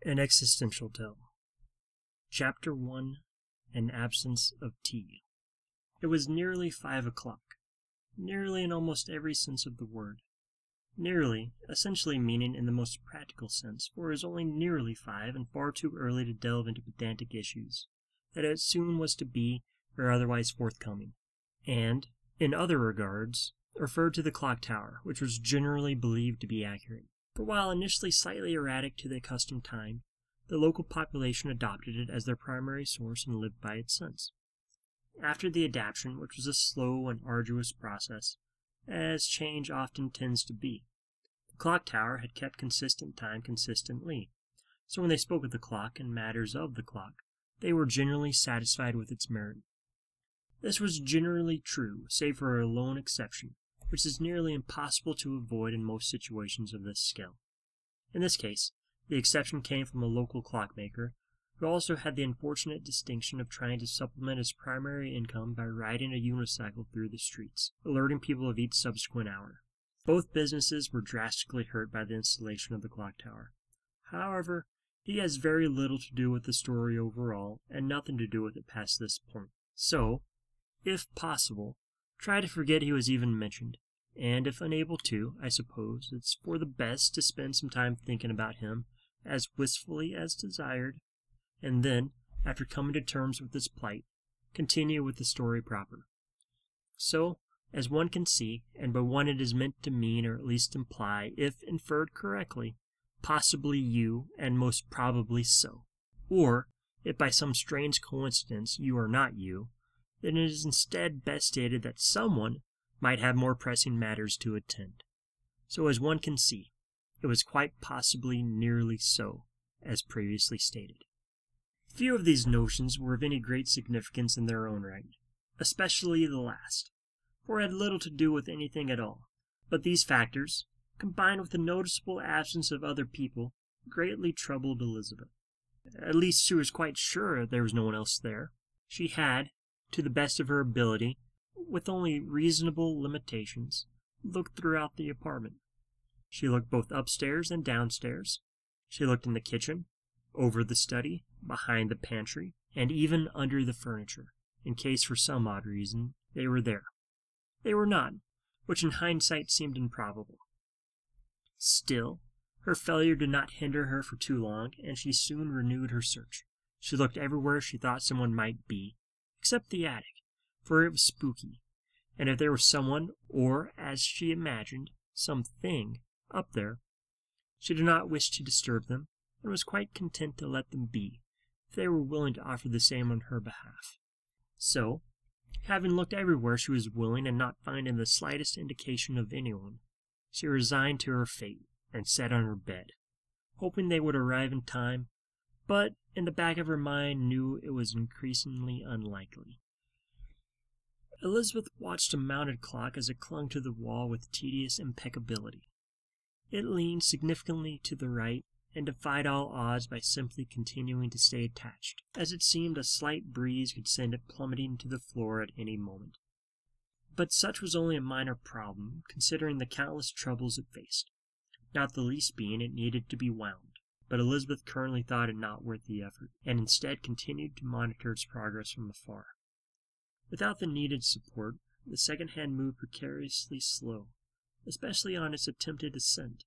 An Existential Tale. Chapter 1. An Absence of Tea. It was nearly 5 o'clock. Nearly in almost every sense of the word. Nearly, essentially meaning in the most practical sense, for it was only nearly 5 and far too early to delve into pedantic issues, that it soon was to be or otherwise forthcoming, and, in other regards, referred to the clock tower, which was generally believed to be accurate. For while initially slightly erratic to the accustomed time, the local population adopted it as their primary source and lived by it since. After the adaptation, which was a slow and arduous process, as change often tends to be, the clock tower had kept consistent time consistently, so when they spoke of the clock and matters of the clock, they were generally satisfied with its merit. This was generally true, save for a lone exception, which is nearly impossible to avoid in most situations of this scale. In this case, the exception came from a local clockmaker, who also had the unfortunate distinction of trying to supplement his primary income by riding a unicycle through the streets, alerting people of each subsequent hour. Both businesses were drastically hurt by the installation of the clock tower. However, he has very little to do with the story overall, and nothing to do with it past this point. So, if possible, try to forget he was even mentioned, and if unable to, I suppose it's for the best to spend some time thinking about him as wistfully as desired, and then, after coming to terms with his plight, continue with the story proper. So, as one can see, and by one it is meant to mean or at least imply, if inferred correctly, possibly you, and most probably so. Or, if by some strange coincidence you are not you, then it is instead best stated that someone might have more pressing matters to attend. So as one can see, it was quite possibly nearly so, as previously stated. Few of these notions were of any great significance in their own right, especially the last, for it had little to do with anything at all. But these factors, combined with the noticeable absence of other people, greatly troubled Elizabeth. At least she was quite sure there was no one else there. She had, to the best of her ability, with only reasonable limitations, looked throughout the apartment. She looked both upstairs and downstairs. She looked in the kitchen, over the study, behind the pantry, and even under the furniture, in case for some odd reason they were there. They were not, which in hindsight seemed improbable. Still, her failure did not hinder her for too long, and she soon renewed her search. She looked everywhere she thought someone might be, except the attic, for it was spooky, and if there was someone, or, as she imagined, something, up there, she did not wish to disturb them, and was quite content to let them be, if they were willing to offer the same on her behalf. So, having looked everywhere she was willing, and not finding the slightest indication of anyone, she resigned to her fate, and sat on her bed, hoping they would arrive in time, but in the back of her mind knew it was increasingly unlikely. Elizabeth watched a mounted clock as it clung to the wall with tedious impeccability. It leaned significantly to the right, and defied all odds by simply continuing to stay attached, as it seemed a slight breeze could send it plummeting to the floor at any moment. But such was only a minor problem, considering the countless troubles it faced, not the least being it needed to be wound. But Elizabeth currently thought it not worth the effort, and instead continued to monitor its progress from afar. Without the needed support, the second hand moved precariously slow, especially on its attempted ascent,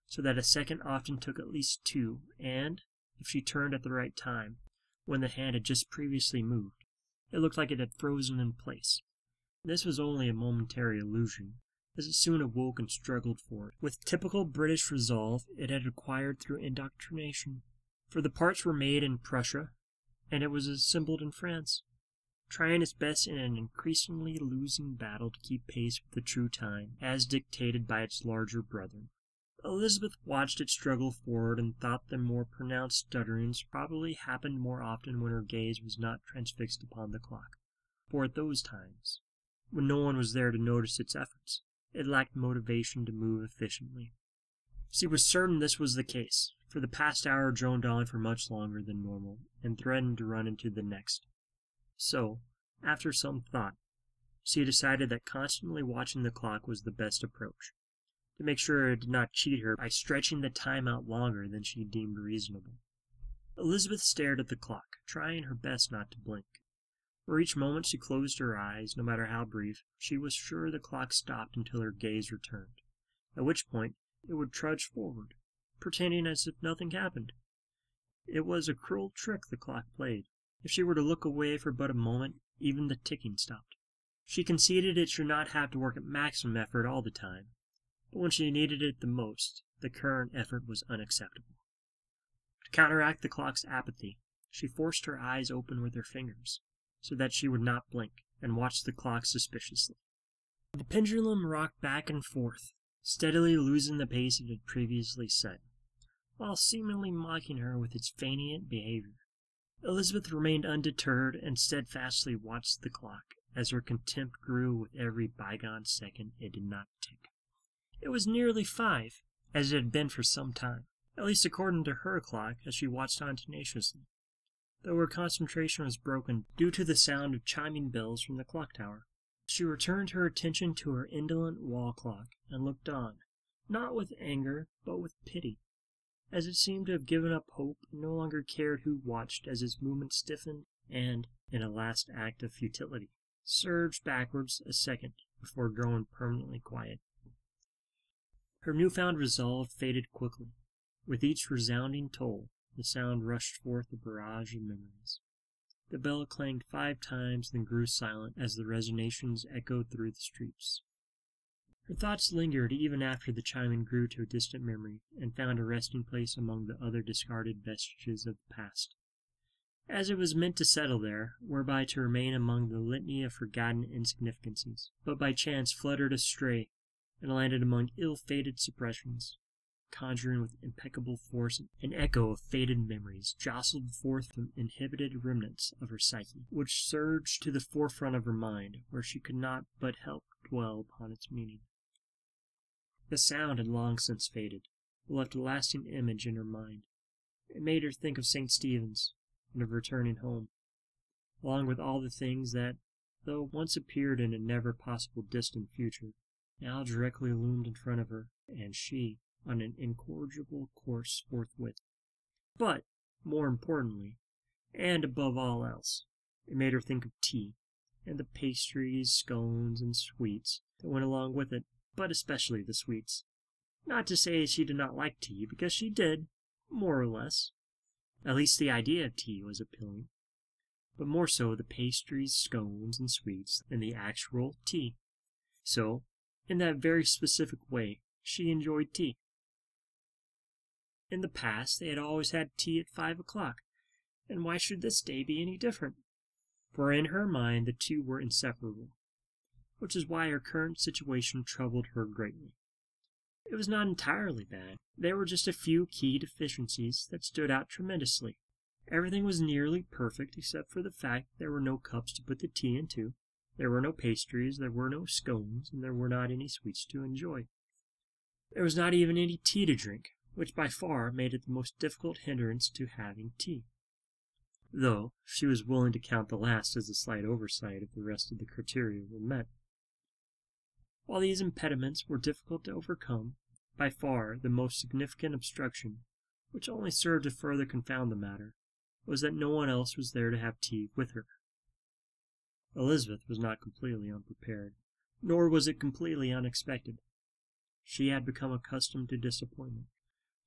so that a second often took at least 2, and, if she turned at the right time, when the hand had just previously moved, it looked like it had frozen in place. This was only a momentary illusion, as it soon awoke and struggled for it, with typical British resolve it had acquired through indoctrination, for the parts were made in Prussia, and it was assembled in France, trying its best in an increasingly losing battle to keep pace with the true time, as dictated by its larger brethren. Elizabeth watched it struggle forward and thought the more pronounced stutterings probably happened more often when her gaze was not transfixed upon the clock, for at those times, when no one was there to notice its efforts, it lacked motivation to move efficiently. She was certain this was the case, for the past hour droned on for much longer than normal, and threatened to run into the next. So, after some thought, she decided that constantly watching the clock was the best approach, to make sure it did not cheat her by stretching the time out longer than she deemed reasonable. Elizabeth stared at the clock, trying her best not to blink. For each moment she closed her eyes, no matter how brief, she was sure the clock stopped until her gaze returned, at which point it would trudge forward, pretending as if nothing happened. It was a cruel trick the clock played. If she were to look away for but a moment, even the ticking stopped. She conceded it should not have to work at maximum effort all the time, but when she needed it the most, the current effort was unacceptable. To counteract the clock's apathy, she forced her eyes open with her fingers, so that she would not blink, and watched the clock suspiciously. The pendulum rocked back and forth, steadily losing the pace it had previously set, while seemingly mocking her with its feignant behavior. Elizabeth remained undeterred and steadfastly watched the clock, as her contempt grew with every bygone second it did not tick. It was nearly 5, as it had been for some time, at least according to her clock, as she watched on tenaciously, though her concentration was broken due to the sound of chiming bells from the clock tower. She returned her attention to her indolent wall clock, and looked on, not with anger, but with pity, as it seemed to have given up hope and no longer cared who watched as its movement stiffened and, in a last act of futility, surged backwards a second before growing permanently quiet. Her newfound resolve faded quickly. With each resounding toll, the sound rushed forth a barrage of memories. The bell clanged 5 times, then grew silent as the resonations echoed through the streets. Her thoughts lingered even after the chiming grew to a distant memory, and found a resting place among the other discarded vestiges of the past, as it was meant to settle there, whereby to remain among the litany of forgotten insignificancies, but by chance fluttered astray, and landed among ill-fated suppressions, conjuring with impeccable force an echo of faded memories, jostled forth from inhibited remnants of her psyche, which surged to the forefront of her mind, where she could not but help dwell upon its meaning. The sound had long since faded, but left a lasting image in her mind. It made her think of St. Stephen's, and of returning home, along with all the things that, though once appeared in a never possible distant future, now directly loomed in front of her, and she on an incorrigible course forthwith. But, more importantly, and above all else, it made her think of tea, and the pastries, scones, and sweets that went along with it, but especially the sweets. Not to say she did not like tea, because she did, more or less. At least the idea of tea was appealing, but more so the pastries, scones, and sweets than the actual tea. So, in that very specific way, she enjoyed tea. In the past, they had always had tea at 5 o'clock, and why should this day be any different? For in her mind the two were inseparable, which is why her current situation troubled her greatly. It was not entirely bad. There were just a few key deficiencies that stood out tremendously. Everything was nearly perfect except for the fact that there were no cups to put the tea into, there were no pastries, there were no scones, and there were not any sweets to enjoy. There was not even any tea to drink, which by far made it the most difficult hindrance to having tea, though she was willing to count the last as a slight oversight if the rest of the criteria were met. While these impediments were difficult to overcome, by far the most significant obstruction, which only served to further confound the matter, was that no one else was there to have tea with her. Elizabeth was not completely unprepared, nor was it completely unexpected. She had become accustomed to disappointment,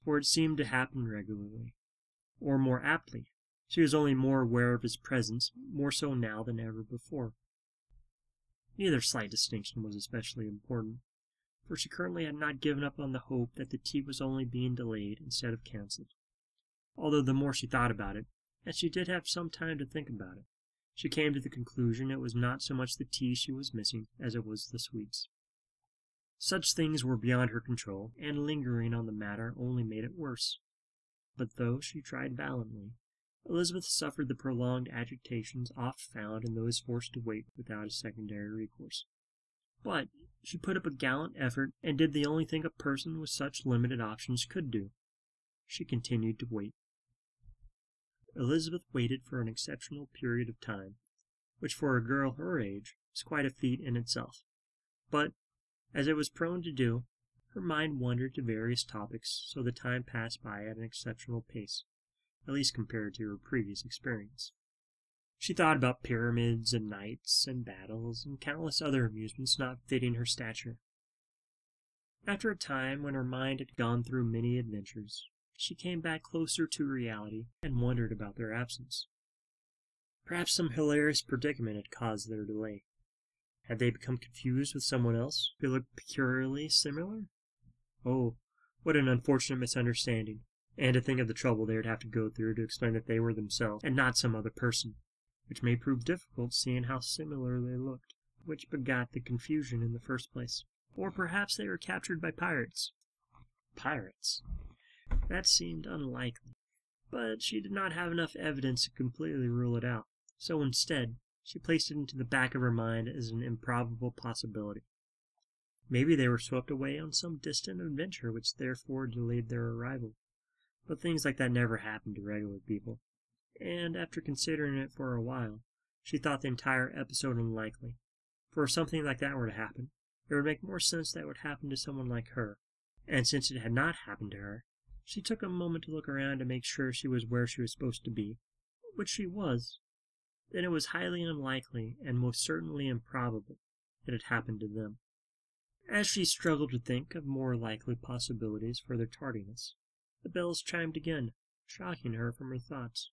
for it seemed to happen regularly. Or more aptly, she was only more aware of his presence, more so now than ever before. Neither slight distinction was especially important, for she currently had not given up on the hope that the tea was only being delayed instead of cancelled. Although the more she thought about it, and she did have some time to think about it, she came to the conclusion it was not so much the tea she was missing as it was the sweets. Such things were beyond her control, and lingering on the matter only made it worse. But though she tried valiantly, Elizabeth suffered the prolonged agitations oft found in those forced to wait without a secondary recourse. But she put up a gallant effort, and did the only thing a person with such limited options could do. She continued to wait. Elizabeth waited for an exceptional period of time, which for a girl her age was quite a feat in itself. But, as it was prone to do, her mind wandered to various topics, so the time passed by at an exceptional pace, at least compared to her previous experience. She thought about pyramids and knights and battles and countless other amusements not fitting her stature. After a time when her mind had gone through many adventures, she came back closer to reality and wondered about their absence. Perhaps some hilarious predicament had caused their delay. Had they become confused with someone else who looked peculiarly similar? Oh, what an unfortunate misunderstanding, and to think of the trouble they would have to go through to explain that they were themselves and not some other person, which may prove difficult seeing how similar they looked, which begot the confusion in the first place. Or perhaps they were captured by pirates. Pirates? That seemed unlikely, but she did not have enough evidence to completely rule it out, so instead, she placed it into the back of her mind as an improbable possibility. Maybe they were swept away on some distant adventure which therefore delayed their arrival. But things like that never happen to regular people, and after considering it for a while, she thought the entire episode unlikely. For if something like that were to happen, it would make more sense that it would happen to someone like her, and since it had not happened to her, she took a moment to look around to make sure she was where she was supposed to be, which she was. Then it was highly unlikely and most certainly improbable that it happened to them. As she struggled to think of more likely possibilities for their tardiness, the bells chimed again, shocking her from her thoughts.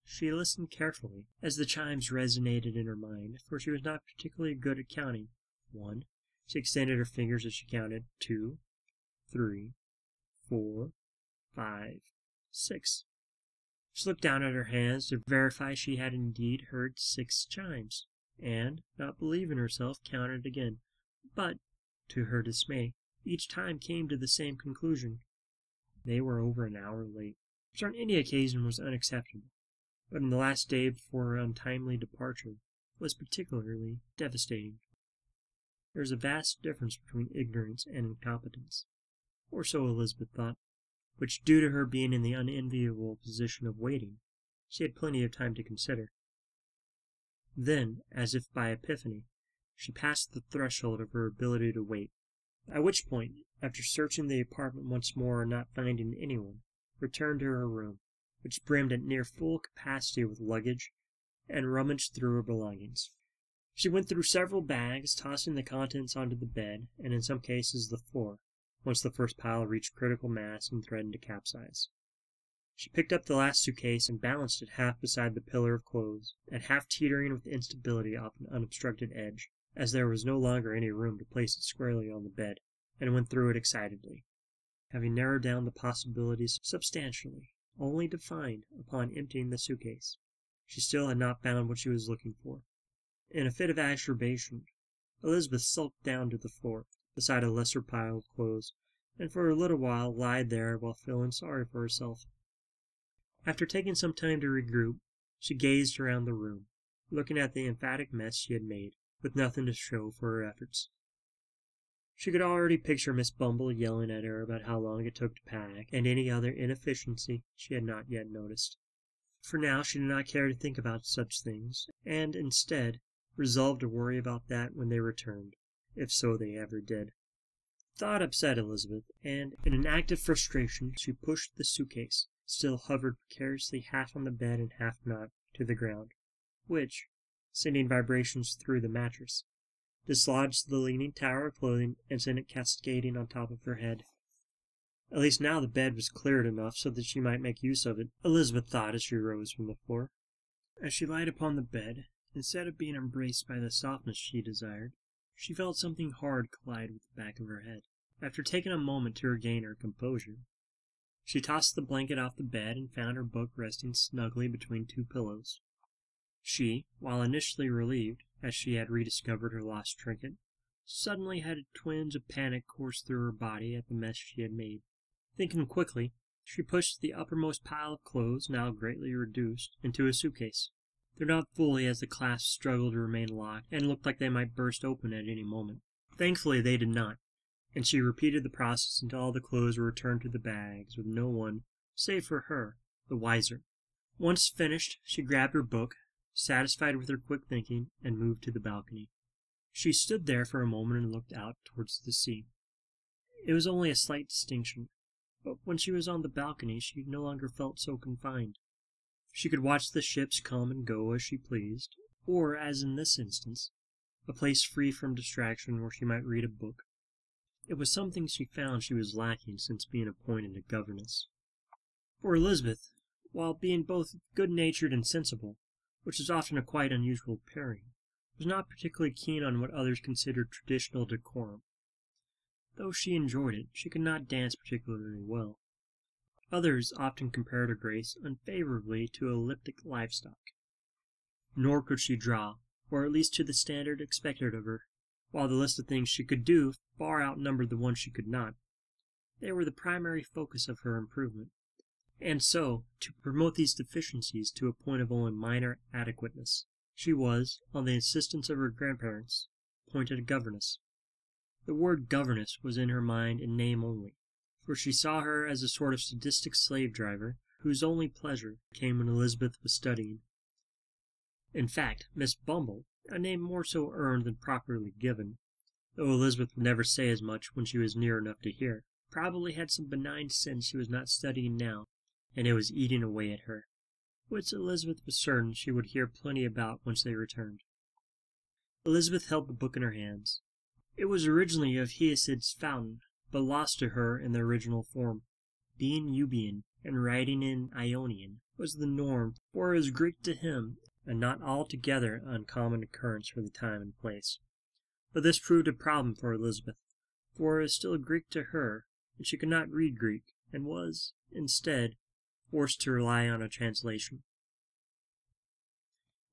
She listened carefully as the chimes resonated in her mind, for she was not particularly good at counting. 1. She extended her fingers as she counted. 2, 3, 4, 5, 6. She looked down at her hands to verify she had indeed heard 6 chimes, and, not believing herself, counted again. But, to her dismay, each time came to the same conclusion. They were over an hour late, which on any occasion was unacceptable, but on the last day before her untimely departure was particularly devastating. There is a vast difference between ignorance and incompetence, or so Elizabeth thought, which, due to her being in the unenviable position of waiting, she had plenty of time to consider. Then, as if by epiphany, she passed the threshold of her ability to wait, at which point, after searching the apartment once more and not finding anyone, returned to her room, which brimmed at near full capacity with luggage, and rummaged through her belongings. She went through several bags, tossing the contents onto the bed, and in some cases the floor, once the first pile reached critical mass and threatened to capsize. She picked up the last suitcase and balanced it half beside the pillar of clothes, and half teetering with instability off an unobstructed edge, as there was no longer any room to place it squarely on the bed, and went through it excitedly, having narrowed down the possibilities substantially, only to find, upon emptying the suitcase, she still had not found what she was looking for. In a fit of agitation, Elizabeth sulked down to the floor, beside a lesser pile of clothes, and for a little while lied there while feeling sorry for herself. After taking some time to regroup, she gazed around the room, looking at the emphatic mess she had made, with nothing to show for her efforts. She could already picture Miss Bumble yelling at her about how long it took to pack, and any other inefficiency she had not yet noticed. For now she did not care to think about such things, and instead resolved to worry about that when they returned, if so they ever did. The thought upset Elizabeth, and in an act of frustration she pushed the suitcase, still hovered precariously half on the bed and half not, to the ground, which, sending vibrations through the mattress, dislodged the leaning tower of clothing and sent it cascading on top of her head. At least now the bed was cleared enough so that she might make use of it, Elizabeth thought as she rose from the floor. As she lied upon the bed, instead of being embraced by the softness she desired, she felt something hard collide with the back of her head. After taking a moment to regain her composure, she tossed the blanket off the bed and found her book resting snugly between 2 pillows. She, while initially relieved, as she had rediscovered her lost trinket, suddenly had twinge of panic course through her body at the mess she had made. Thinking quickly, she pushed the uppermost pile of clothes, now greatly reduced, into a suitcase. Though not fully, as the clasps struggled to remain locked and looked like they might burst open at any moment. Thankfully they did not, and she repeated the process until all the clothes were returned to the bags, with no one, save for her, the wiser. Once finished, she grabbed her book, satisfied with her quick thinking, and moved to the balcony. She stood there for a moment and looked out towards the sea. It was only a slight distinction, but when she was on the balcony she no longer felt so confined. She could watch the ships come and go as she pleased, or, as in this instance, a place free from distraction where she might read a book. It was something she found she was lacking since being appointed a governess. For Elizabeth, while being both good-natured and sensible, which is often a quite unusual pairing, was not particularly keen on what others considered traditional decorum. Though she enjoyed it, she could not dance particularly well. Others often compared her grace unfavorably to elliptic livestock. Nor could she draw, or at least to the standard expected of her, while the list of things she could do far outnumbered the ones she could not. They were the primary focus of her improvement, and so, to promote these deficiencies to a point of only minor adequateness, she was, on the insistence of her grandparents, appointed a governess. The word governess was in her mind in name only, for she saw her as a sort of sadistic slave-driver whose only pleasure came when Elizabeth was studying. In fact, Miss Bumble, a name more so earned than properly given, though Elizabeth would never say as much when she was near enough to hear, probably had some benign sense she was not studying now, and it was eating away at her, which Elizabeth was certain she would hear plenty about once they returned. Elizabeth held the book in her hands. It was originally of Hesiod's Fountain, but lost to her in the original form. Being Euboean and writing in Ionian was the norm, for it was Greek to him, a not altogether uncommon occurrence for the time and place. But this proved a problem for Elizabeth, for it was still Greek to her, and she could not read Greek, and was, instead, forced to rely on a translation.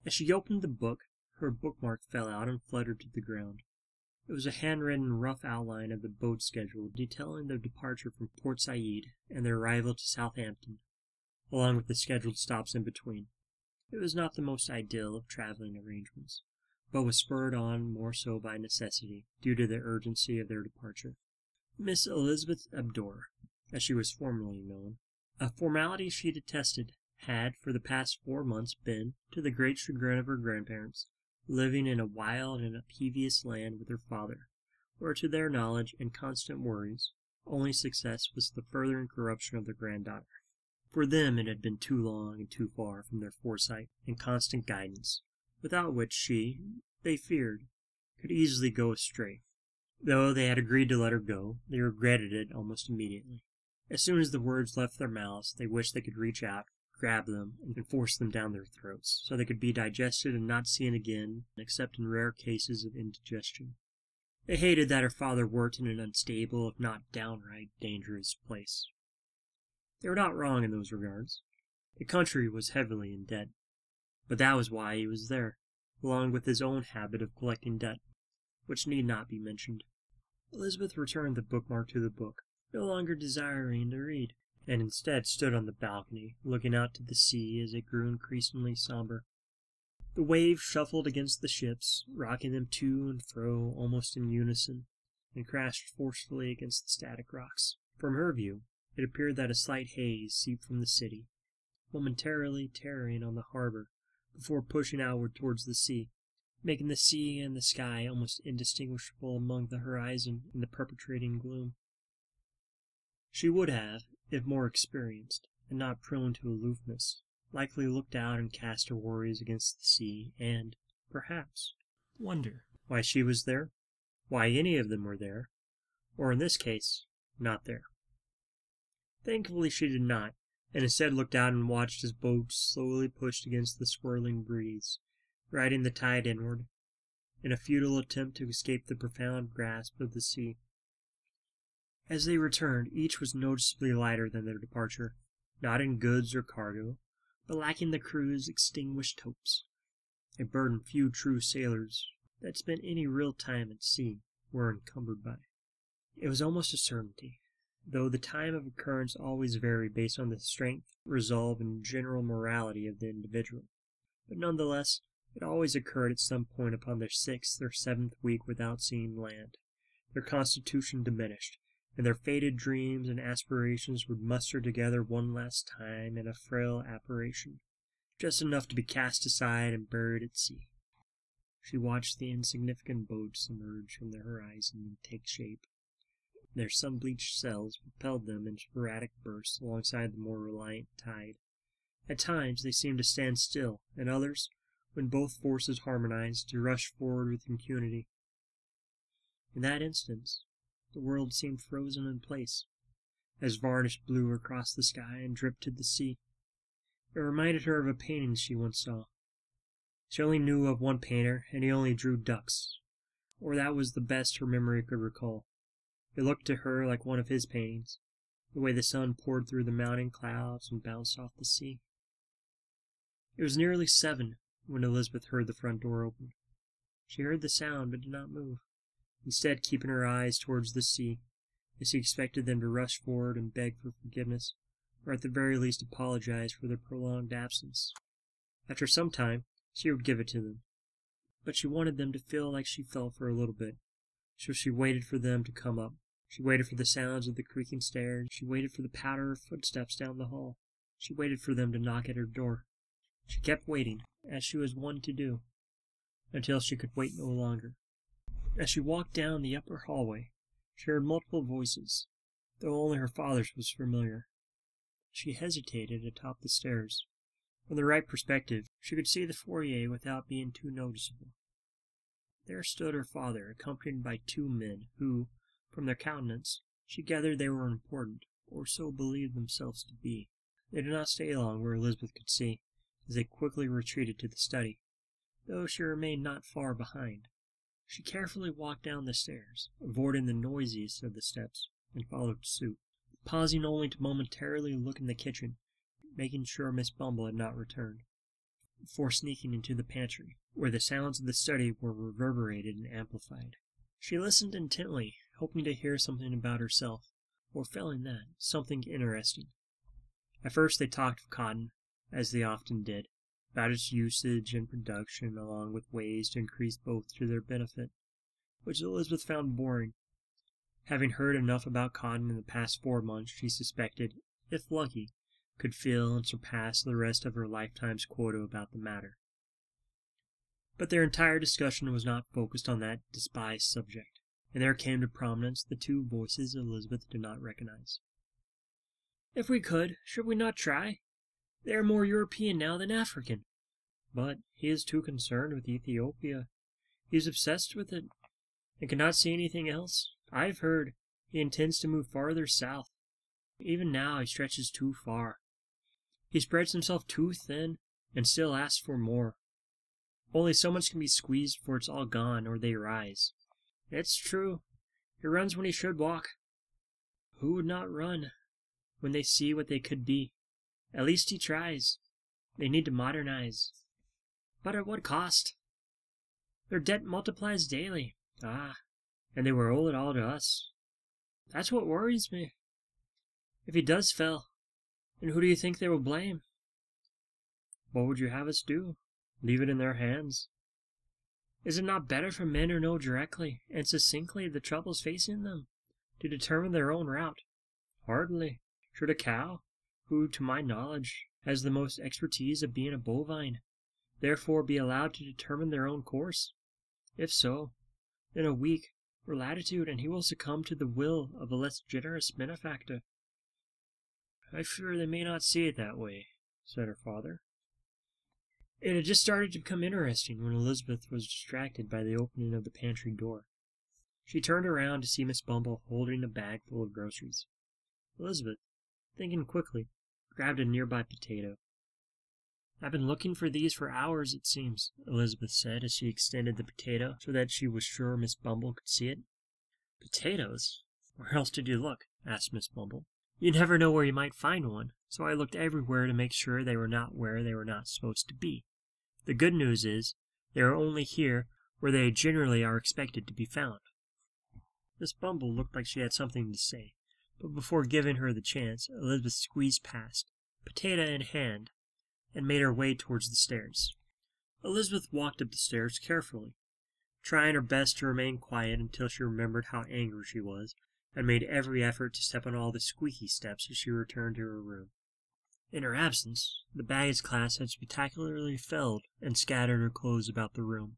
As she opened the book, her bookmark fell out and fluttered to the ground. It was a handwritten rough outline of the boat schedule detailing their departure from Port Said and their arrival to Southampton, along with the scheduled stops in between. It was not the most ideal of traveling arrangements, but was spurred on more so by necessity, due to the urgency of their departure. Miss Elizabeth Abdor, as she was formerly known, a formality she detested, had for the past 4 months been, to the great chagrin of her grandparents, living in a wild and upheavious land with her father, where to their knowledge and constant worries, only success was the furthering corruption of their granddaughter. For them it had been too long and too far from their foresight and constant guidance, without which she, they feared, could easily go astray. Though they had agreed to let her go, they regretted it almost immediately. As soon as the words left their mouths, they wished they could reach out, grab them, and force them down their throats, so they could be digested and not seen again, except in rare cases of indigestion. They hated that her father worked in an unstable, if not downright dangerous place. They were not wrong in those regards. The country was heavily in debt, but that was why he was there, along with his own habit of collecting debt, which need not be mentioned. Elizabeth returned the bookmark to the book, no longer desiring to read, and instead stood on the balcony, looking out to the sea as it grew increasingly somber. The waves shuffled against the ships, rocking them to and fro almost in unison, and crashed forcefully against the static rocks. From her view, it appeared that a slight haze seeped from the city, momentarily tearing on the harbor, before pushing outward towards the sea, making the sea and the sky almost indistinguishable among the horizon in the perpetrating gloom. She would have, if more experienced, and not prone to aloofness, likely looked out and cast her worries against the sea, and, perhaps, wonder why she was there, why any of them were there, or in this case, not there. Thankfully she did not, and instead looked out and watched his boat slowly pushed against the swirling breeze, riding the tide inward, in a futile attempt to escape the profound grasp of the sea. As they returned, each was noticeably lighter than their departure, not in goods or cargo, but lacking the crew's extinguished hopes, a burden few true sailors that spent any real time at sea were encumbered by. It was almost a certainty, though the time of occurrence always varied based on the strength, resolve, and general morality of the individual, but nonetheless it always occurred at some point upon their 6th or 7th week without seeing land. Their constitution diminished, and their faded dreams and aspirations would muster together one last time in a frail apparition, just enough to be cast aside and buried at sea. She watched the insignificant boats emerge from the horizon and take shape. Their sun-bleached sails propelled them in sporadic bursts alongside the more reliant tide, At times they seemed to stand still, and others, when both forces harmonized, to rush forward with impunity. In that instance, the world seemed frozen in place, as varnish blew across the sky and dripped to the sea. It reminded her of a painting she once saw. She only knew of one painter, and he only drew ducks, or that was the best her memory could recall. It looked to her like one of his paintings, the way the sun poured through the mounting clouds and bounced off the sea. It was nearly 7 when Elizabeth heard the front door open. She heard the sound, but did not move, instead keeping her eyes towards the sea, as she expected them to rush forward and beg for forgiveness, or at the very least apologize for their prolonged absence. After some time, she would give it to them, but she wanted them to feel like she felt for a little bit, so she waited for them to come up. She waited for the sounds of the creaking stairs. She waited for the patter of footsteps down the hall. She waited for them to knock at her door. She kept waiting, as she was wont to do, until she could wait no longer. As she walked down the upper hallway, she heard multiple voices, though only her father's was familiar. She hesitated atop the stairs. From the right perspective, she could see the foyer without being too noticeable. There stood her father, accompanied by 2 men, who, from their countenance, she gathered they were important, or so believed themselves to be. They did not stay long where Elizabeth could see, as they quickly retreated to the study, though she remained not far behind. She carefully walked down the stairs, avoiding the noisiest of the steps, and followed suit, pausing only to momentarily look in the kitchen, making sure Miss Bumble had not returned, before sneaking into the pantry, where the sounds of the study were reverberated and amplified. She listened intently, hoping to hear something about herself, or failing that, something interesting. At first they talked of cotton, as they often did, about its usage and production, along with ways to increase both to their benefit, which Elizabeth found boring. Having heard enough about cotton in the past 4 months, she suspected, if lucky, could fill and surpass the rest of her lifetime's quota about the matter. But their entire discussion was not focused on that despised subject, and there came to prominence the 2 voices Elizabeth did not recognize. "If we could, should we not try? They are more European now than African." "But he is too concerned with Ethiopia. He is obsessed with it, and cannot see anything else. I've heard he intends to move farther south. Even now he stretches too far. He spreads himself too thin, and still asks for more. Only so much can be squeezed before it's all gone, or they rise. It's true, he runs when he should walk. Who would not run when they see what they could be? At least he tries. They need to modernize. But at what cost? Their debt multiplies daily. And they will owe it all to us. That's what worries me. If he does fail, then who do you think they will blame?" "What would you have us do? Leave it in their hands?" "Is it not better for men who know directly and succinctly the troubles facing them, to determine their own route?" "Hardly. Should a cow, who, to my knowledge, has the most expertise of being a bovine, therefore be allowed to determine their own course? If so, then a week or latitude, and he will succumb to the will of a less generous benefactor." "I fear they may not see it that way," said her father. It had just started to become interesting when Elizabeth was distracted by the opening of the pantry door. She turned around to see Miss Bumble holding a bag full of groceries. Elizabeth, thinking quickly, grabbed a nearby potato. "I've been looking for these for hours, it seems," Elizabeth said as she extended the potato so that she was sure Miss Bumble could see it. "Potatoes? Where else did you look?" asked Miss Bumble. "You never know where you might find one, so I looked everywhere to make sure they were not where they were not supposed to be. The good news is, they are only here where they generally are expected to be found." Miss Bumble looked like she had something to say, but before giving her the chance, Elizabeth squeezed past, potato in hand, and made her way towards the stairs. Elizabeth walked up the stairs carefully, trying her best to remain quiet until she remembered how angry she was, and made every effort to step on all the squeaky steps as she returned to her room. In her absence, the baggage class had spectacularly felled and scattered her clothes about the room,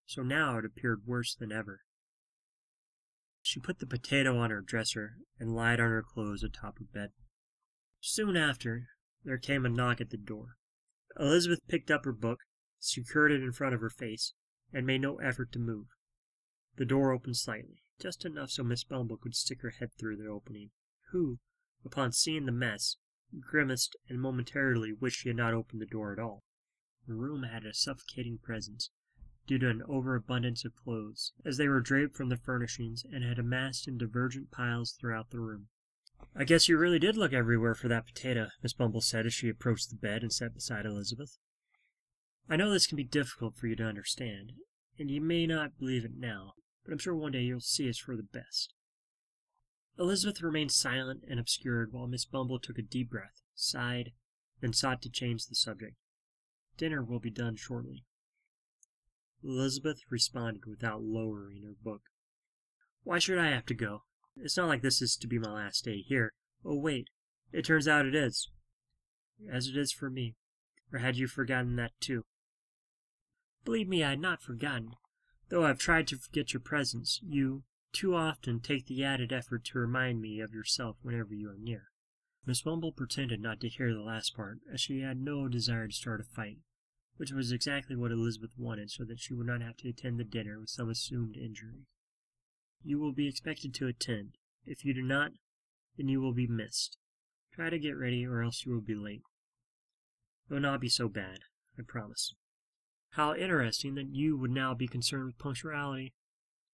so now it appeared worse than ever. She put the potato on her dresser and lied on her clothes atop her bed. Soon after, There came a knock at the door. Elizabeth picked up her book, secured it in front of her face, and made no effort to move. The door opened slightly, just enough so Miss Bumble could stick her head through the opening, who, upon seeing the mess, grimaced and momentarily wished she had not opened the door at all. The room had a suffocating presence, due to an overabundance of clothes, as they were draped from the furnishings and had amassed in divergent piles throughout the room. "I guess you really did look everywhere for that potato," Miss Bumble said as she approached the bed and sat beside Elizabeth. "I know this can be difficult for you to understand, and you may not believe it now, but I'm sure one day you'll see it's for the best." Elizabeth remained silent and obscured while Miss Bumble took a deep breath, sighed, then sought to change the subject. "Dinner will be done shortly." Elizabeth responded without lowering her book. "Why should I have to go? It's not like this is to be my last day here. Oh, wait. It turns out it is. As it is for me. Or had you forgotten that too?" "Believe me, I had not forgotten. Though I have tried to forget your presence, you too often take the added effort to remind me of yourself whenever you are near." Miss Bumble pretended not to hear the last part, as she had no desire to start a fight, which was exactly what Elizabeth wanted, so that she would not have to attend the dinner with some assumed injury. "You will be expected to attend. If you do not, then you will be missed. Try to get ready, or else you will be late. It will not be so bad, I promise." "How interesting that you would now be concerned with punctuality.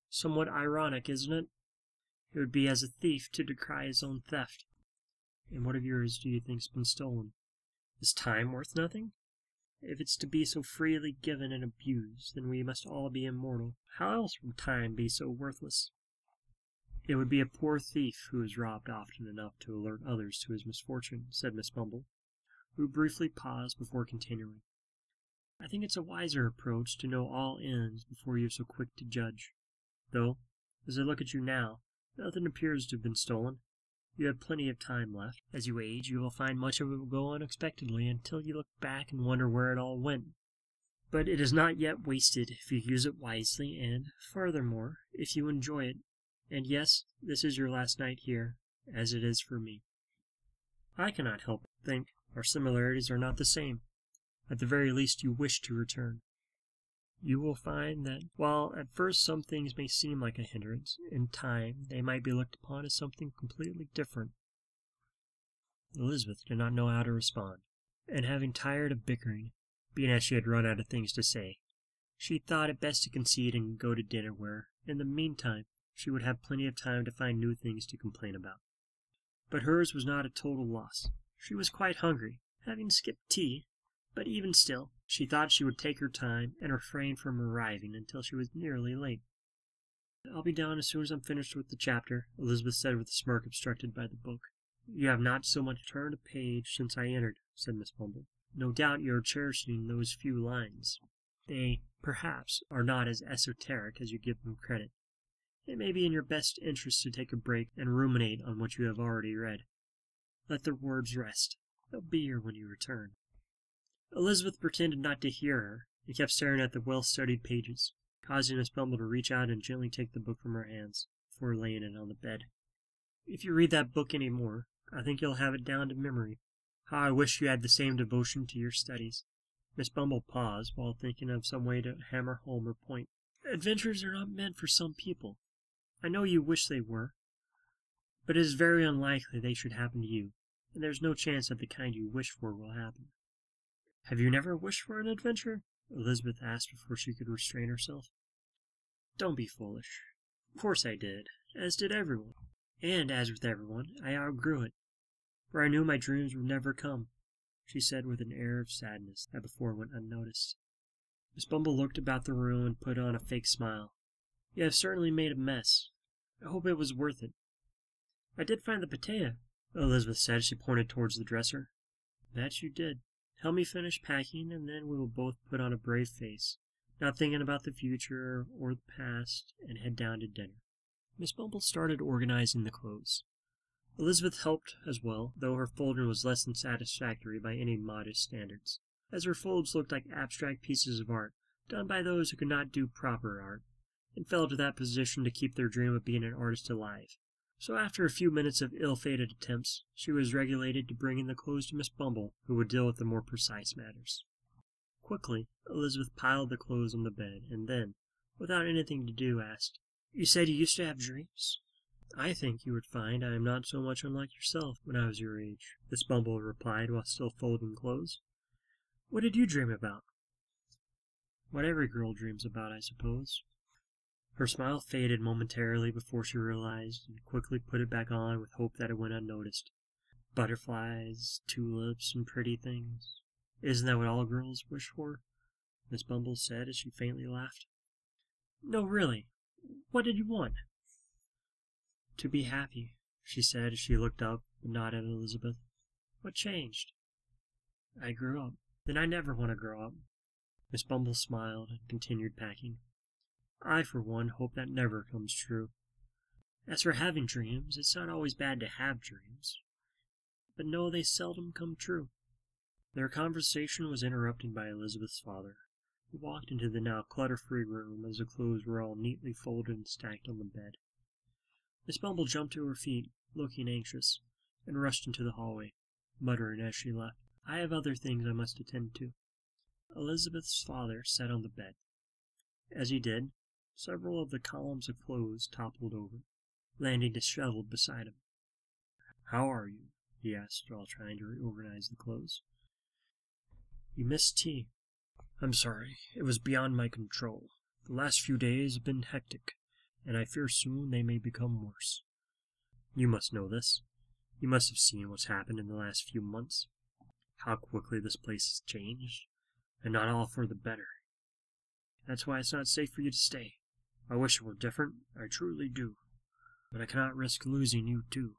Somewhat ironic, isn't it? It would be as a thief to decry his own theft. And what of yours do you think's been stolen? Is time worth nothing? If it's to be so freely given and abused, then we must all be immortal. How else would time be so worthless?" "It would be a poor thief who is robbed often enough to alert others to his misfortune," said Miss Bumble, who briefly paused before continuing. "I think it's a wiser approach to know all ends before you're so quick to judge. Though, as I look at you now, nothing appears to have been stolen. You have plenty of time left. As you age, you will find much of it will go unexpectedly until you look back and wonder where it all went. But it is not yet wasted if you use it wisely and, furthermore, if you enjoy it. And yes, this is your last night here, as it is for me. I cannot help but think our similarities are not the same. At the very least you wish to return. You will find that, while at first some things may seem like a hindrance, in time they might be looked upon as something completely different." Elizabeth did not know how to respond, and having tired of bickering, being as she had run out of things to say, she thought it best to concede and go to dinner where, in the meantime, she would have plenty of time to find new things to complain about. But hers was not a total loss. She was quite hungry, having skipped tea, but even still, she thought she would take her time and refrain from arriving until she was nearly late. "I'll be down as soon as I'm finished with the chapter," Elizabeth said with a smirk obstructed by the book. "You have not so much turned a page since I entered," said Miss Bumble. "No doubt you are cherishing those few lines. They, perhaps, are not as esoteric as you give them credit. It may be in your best interest to take a break and ruminate on what you have already read. Let the words rest. They'll be here when you return." Elizabeth pretended not to hear her, and kept staring at the well-studied pages, causing Miss Bumble to reach out and gently take the book from her hands, before laying it on the bed. "If you read that book any more, I think you'll have it down to memory. How I wish you had the same devotion to your studies." Miss Bumble paused while thinking of some way to hammer home her point. "Adventures are not meant for some people. I know you wish they were, but it is very unlikely they should happen to you, and there's no chance that the kind you wish for will happen." "Have you never wished for an adventure?" Elizabeth asked before she could restrain herself. "Don't be foolish. Of course I did, as did everyone. And as with everyone, I outgrew it, for I knew my dreams would never come," she said with an air of sadness that before went unnoticed. Miss Bumble looked about the room and put on a fake smile. "You have certainly made a mess. I hope it was worth it." "I did find the potato," Elizabeth said as she pointed towards the dresser. "That you did. Help me finish packing, and then we will both put on a brave face, not thinking about the future or the past, and head down to dinner." Miss Bumble started organizing the clothes. Elizabeth helped as well, though her folding was less than satisfactory by any modest standards, as her folds looked like abstract pieces of art done by those who could not do proper art, and fell to that position to keep their dream of being an artist alive, So after a few minutes of ill-fated attempts, she was regulated to bring in the clothes to Miss Bumble, who would deal with the more precise matters. Quickly, Elizabeth piled the clothes on the bed, and then, without anything to do, asked, "You said you used to have dreams?" "I think you would find I am not so much unlike yourself when I was your age," Miss Bumble replied while still folding clothes. "What did you dream about?" "What every girl dreams about, I suppose." Her smile faded momentarily before she realized and quickly put it back on with hope that it went unnoticed. "Butterflies, tulips, and pretty things. Isn't that what all girls wish for?" Miss Bumble said as she faintly laughed. "No, really. What did you want?" "To be happy," she said as she looked up and nodded at Elizabeth. "What changed?" "I grew up." "Then I never want to grow up." Miss Bumble smiled and continued packing. "I, for one, hope that never comes true. As for having dreams, it's not always bad to have dreams. But no, they seldom come true." Their conversation was interrupted by Elizabeth's father, who walked into the now clutter-free room as the clothes were all neatly folded and stacked on the bed. Miss Bumble jumped to her feet, looking anxious, and rushed into the hallway, muttering as she left, "I have other things I must attend to." Elizabeth's father sat on the bed. As he did, several of the columns of clothes toppled over, landing disheveled beside him. "How are you?" he asked while trying to reorganize the clothes. "You missed tea." "I'm sorry. It was beyond my control. The last few days have been hectic, and I fear soon they may become worse. You must know this. You must have seen what's happened in the last few months. How quickly this place has changed, and not all for the better. That's why it's not safe for you to stay. I wish it were different, I truly do. But I cannot risk losing you too."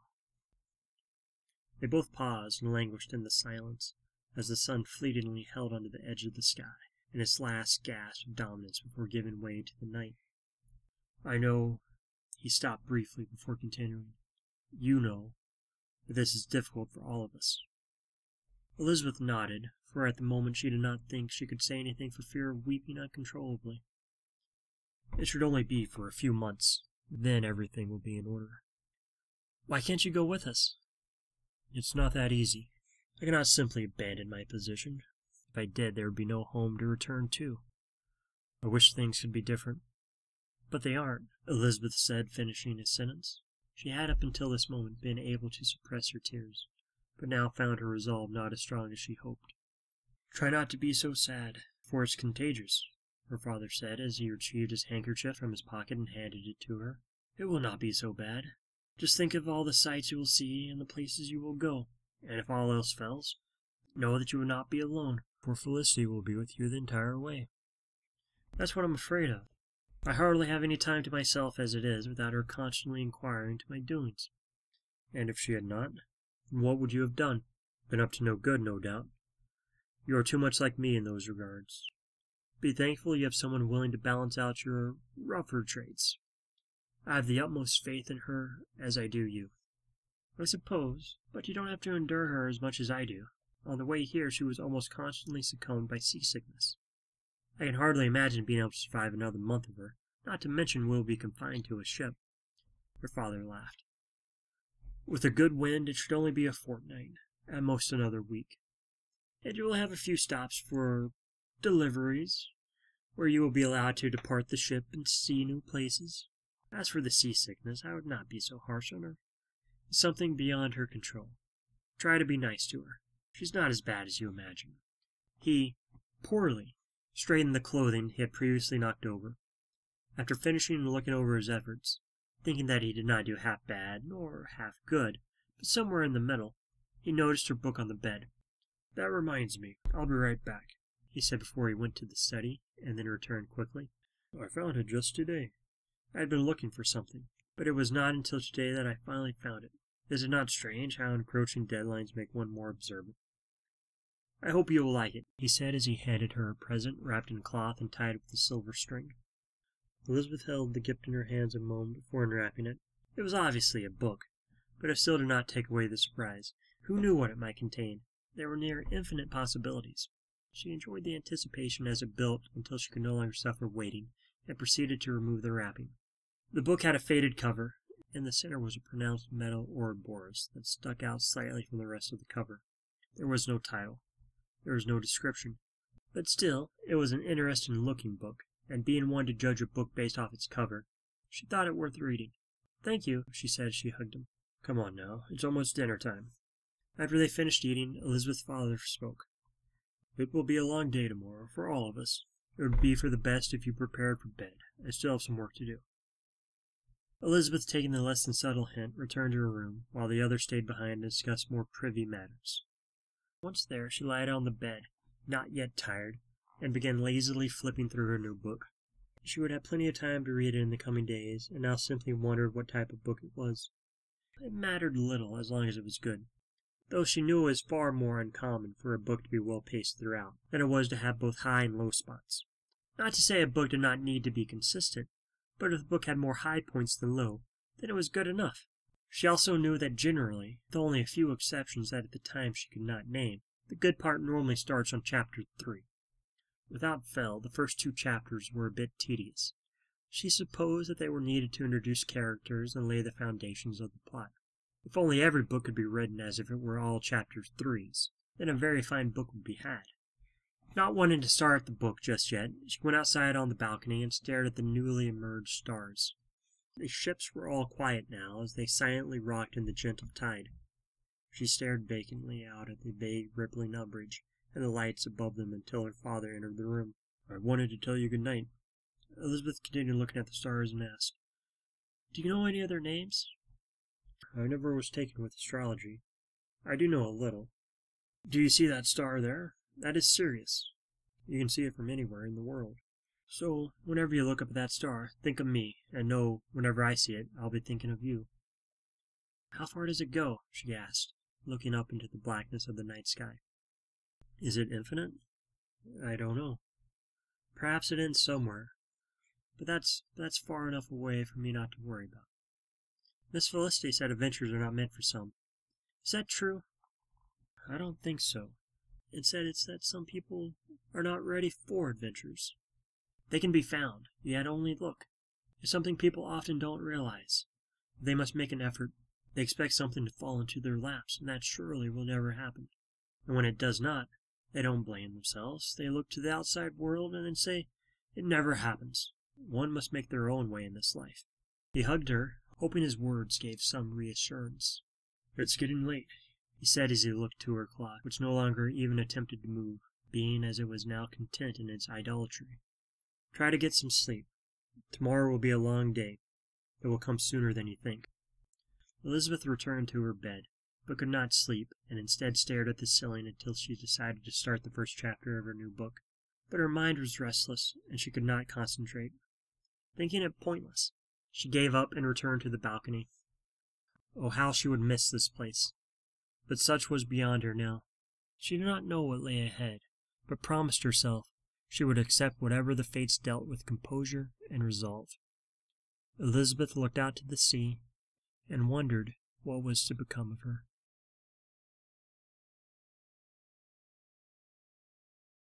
They both paused and languished in the silence, as the sun fleetingly held onto the edge of the sky in its last gasp of dominance before giving way to the night. "I know," he stopped briefly before continuing, "you know, that this is difficult for all of us." Elizabeth nodded, for at the moment she did not think she could say anything for fear of weeping uncontrollably. "It should only be for a few months. Then everything will be in order." "Why can't you go with us?" "It's not that easy. I cannot simply abandon my position. If I did, there would be no home to return to. I wish things could be different. But they aren't," Elizabeth said, finishing his sentence. She had up until this moment been able to suppress her tears, but now found her resolve not as strong as she hoped. "Try not to be so sad, for it's contagious," her father said as he retrieved his handkerchief from his pocket and handed it to her. "It will not be so bad. Just think of all the sights you will see and the places you will go, and if all else fails, know that you will not be alone, for Felicity will be with you the entire way." "That's what I'm afraid of. I hardly have any time to myself as it is, without her constantly inquiring into my doings." "And if she had not, what would you have done? Been up to no good, no doubt. You are too much like me in those regards. Be thankful you have someone willing to balance out your rougher traits. I have the utmost faith in her, as I do you." "I suppose, but you don't have to endure her as much as I do. On the way here she was almost constantly succumbed by seasickness. I can hardly imagine being able to survive another month of her, not to mention we'll be confined to a ship." Her father laughed. "With a good wind it should only be a fortnight, at most another week. And you will have a few stops for deliveries, where you will be allowed to depart the ship and see new places. As for the seasickness, I would not be so harsh on her. It's something beyond her control. Try to be nice to her. She's not as bad as you imagine." He, poorly, straightened the clothing he had previously knocked over. After finishing and looking over his efforts, thinking that he did not do half bad nor half good, but somewhere in the middle, he noticed her book on the bed. "That reminds me, I'll be right back," he said before he went to the study, and then returned quickly. "I found it just today. I had been looking for something, but it was not until today that I finally found it. Is it not strange how encroaching deadlines make one more observant? I hope you will like it," he said as he handed her a present wrapped in cloth and tied with a silver string. Elizabeth held the gift in her hands a moment before unwrapping it. It was obviously a book, but it still did not take away the surprise. Who knew what it might contain? There were near infinite possibilities. She enjoyed the anticipation as it built until she could no longer suffer waiting, and proceeded to remove the wrapping. The book had a faded cover, In the center was a pronounced metal Ouroboros that stuck out slightly from the rest of the cover. There was no title. There was no description. But still, it was an interesting-looking book, and being one to judge a book based off its cover, she thought it worth reading. "Thank you," she said as she hugged him. "Come on now, it's almost dinner time." After they finished eating, Elizabeth's father spoke. "It will be a long day tomorrow, for all of us. It would be for the best if you prepared for bed. I still have some work to do." Elizabeth, taking the less than subtle hint, returned to her room, while the other stayed behind to discuss more privy matters. Once there, she lied on the bed, not yet tired, and began lazily flipping through her new book. She would have plenty of time to read it in the coming days, and now simply wondered what type of book it was. It mattered little as long as it was good, though she knew it was far more uncommon for a book to be well-paced throughout than it was to have both high and low spots. Not to say a book did not need to be consistent, but if the book had more high points than low, then it was good enough. She also knew that generally, with only a few exceptions that at the time she could not name, the good part normally starts on chapter 3. Without fail, the first 2 chapters were a bit tedious. She supposed that they were needed to introduce characters and lay the foundations of the plot. If only every book could be written as if it were all chapter 3s, then a very fine book would be had. Not wanting to start the book just yet, she went outside on the balcony and stared at the newly emerged stars. The ships were all quiet now as they silently rocked in the gentle tide. She stared vacantly out at the vague rippling umbrage and the lights above them until her father entered the room. "I wanted to tell you good night." Elizabeth continued looking at the stars and asked, "Do you know any other names?" "I never was taken with astrology. I do know a little. Do you see that star there? That is Sirius. You can see it from anywhere in the world. So, whenever you look up at that star, think of me, and know, whenever I see it, I'll be thinking of you." "How far does it go?" she asked, looking up into the blackness of the night sky. "Is it infinite? I don't know. Perhaps it ends somewhere, but that's far enough away for me not to worry about. Miss Felicity said adventures are not meant for some. Is that true?" "I don't think so. It said it's that some people are not ready for adventures. They can be found, yet only look. It's something people often don't realize. They must make an effort. They expect something to fall into their laps, and that surely will never happen. And when it does not, they don't blame themselves. They look to the outside world and then say, 'It never happens.' One must make their own way in this life." He hugged her, hoping his words gave some reassurance. "It's getting late," he said as he looked to her clock, which no longer even attempted to move, being as it was now content in its idolatry. "Try to get some sleep. Tomorrow will be a long day. It will come sooner than you think." Elizabeth returned to her bed, but could not sleep, and instead stared at the ceiling until she decided to start the first chapter of her new book. But her mind was restless, and she could not concentrate. Thinking it pointless, she gave up and returned to the balcony. Oh, how she would miss this place! But such was beyond her now. She did not know what lay ahead, but promised herself she would accept whatever the fates dealt with composure and resolve. Elizabeth looked out to the sea and wondered what was to become of her.